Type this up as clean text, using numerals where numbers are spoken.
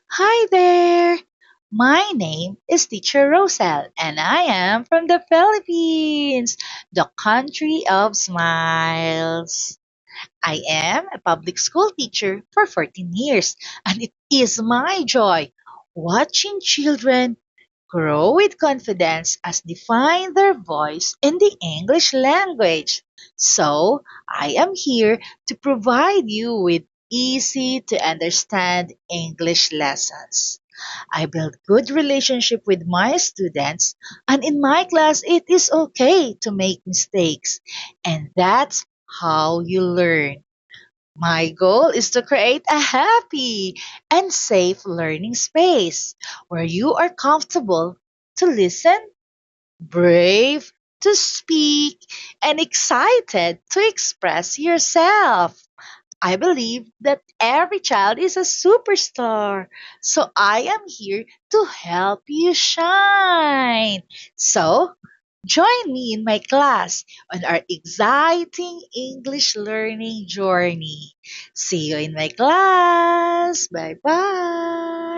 Hi there! My name is Teacher Rosel and I am from the Philippines, the country of smiles. I am a public school teacher for 14 years and it is my joy watching children grow with confidence as they find their voice in the English language. So, I am here to provide you with easy to understand English lessons. I build good relationship with my students and in my class it is okay to make mistakes and that's how you learn. My goal is to create a happy and safe learning space where you are comfortable to listen, brave to speak, and excited to express yourself. I believe that every child is a superstar, so I am here to help you shine. So, join me in my class on our exciting English learning journey. See you in my class. Bye bye.